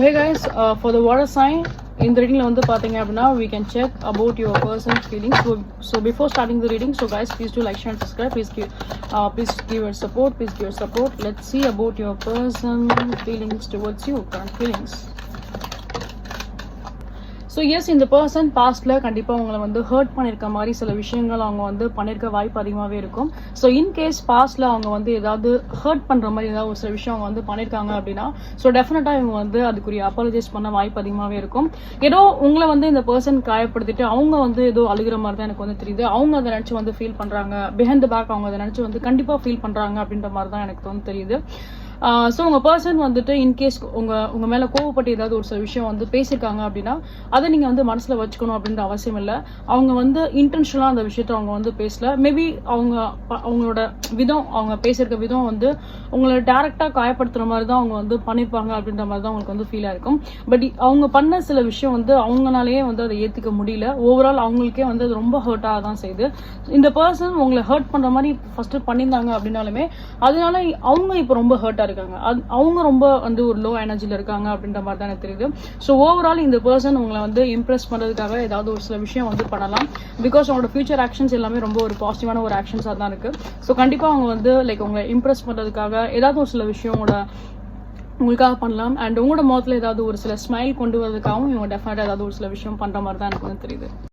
Hey guys, for the water sign, in the reading வந்து பாத்தீங்க அப்படின்னா we can check about your person's feelings. So before starting the reading, so guys, please do like, share and subscribe. Please give your support. Let's see about your person feelings towards you, current feelings. So yes, இந்த person பாஸ்ட்டில் கண்டிப்பாக அவங்கள வந்து hurt பண்ணியிருக்க மாதிரி சில விஷயங்கள் அவங்க வந்து பண்ணியிருக்க வாய்ப்பு அதிகமாகவே இருக்கும். ஸோ இன்கேஸ் பாஸ்ட்டில் அவங்க வந்து ஏதாவது ஹர்ட் பண்ணுற மாதிரி ஏதாவது ஒரு சில விஷயம் அவங்க வந்து பண்ணியிருக்காங்க அப்படின்னா, ஸோ டெஃபினட்டாக இவங்க வந்து அதுக்குரிய அப்பாலஜைஸ் பண்ண வாய்ப்பு அதிகமாகவே இருக்கும். ஏதோ உங்களை வந்து இந்த பர்சன் காயப்படுத்திட்டு அவங்க வந்து ஏதோ அழுகிற மாதிரி தான் எனக்கு வந்து தெரியுது. அவங்க அதை நினச்சி வந்து ஃபீல் பண்ணுறாங்க, பிஹைண்ட் த பேக் அவங்க அதை நினச்சி வந்து கண்டிப்பாக ஃபீல் பண்ணுறாங்க அப்படின்ற மாதிரி தான் எனக்கு வந்து தெரியுது. ஸோ உங்கள் பர்சன் வந்துட்டு இன்கேஸ் உங்கள் மேலே கோவப்பட்டு ஏதாவது ஒரு சில விஷயம் வந்து பேசியிருக்காங்க அப்படின்னா அதை நீங்கள் வந்து மனசில் வச்சுக்கணும் அப்படின்ற அவசியம் இல்லை. அவங்க வந்து இன்டென்ஷனலாக அந்த விஷயத்த அவங்க வந்து பேசல. மேபி அவங்களோட விதம், அவங்க பேசியிருக்க விதம் வந்து உங்களை டேரெக்டாக காயப்படுத்துகிற மாதிரி தான் அவங்க வந்து பண்ணியிருப்பாங்க அப்படின்ற மாதிரி தான் அவங்களுக்கு வந்து ஃபீலாக இருக்கும். பட் அவங்க பண்ண சில விஷயம் வந்து அவங்களாலேயே வந்து அதை ஏற்றுக்க முடியல. ஓவரால் அவங்களுக்கே வந்து அது ரொம்ப ஹர்ட்டாக தான் செய்யுது. இந்த பர்சன் உங்களை ஹர்ட் பண்ணுற மாதிரி ஃபஸ்ட்டு பண்ணியிருந்தாங்க அப்படின்னாலுமே அதனால அவங்க இப்போ ரொம்ப ஹர்ட்டாக இருக்காங்க. அவங்க ரொம்ப வந்து ஒரு லோ எனர்ஜில இருக்காங்க அப்படின்ற மாதிரி தான் எனக்கு தெரியுது. ஸோ ஓவரால் இந்த பர்சன் உங்களை வந்து இம்ப்ரெஸ் பண்றதுக்காக ஏதாவது ஒரு சில விஷயம் வந்து பண்ணலாம். பிகாஸ் அவங்களோட ஃபியூச்சர் ஆக்ஷன்ஸ் எல்லாமே ரொம்ப ஒரு பாசிட்டிவான ஒரு ஆக்ஷன்ஸாக தான் இருக்கு. ஸோ கண்டிப்பா அவங்க வந்து லைக் உங்களை இம்ப்ரெஸ் பண்றதுக்காக ஏதாவது ஒரு சில விஷயம் உங்களுக்காக பண்ணலாம். அண்ட் உங்களோட முகத்துல ஏதாவது ஒரு சில ஸ்மைல் கொண்டு வரதுக்காகவும் இவங்க டெஃபினட்டா ஏதாவது ஒரு சில விஷயம் பண்ற மாதிரி தான் எனக்கு வந்து தெரியுது.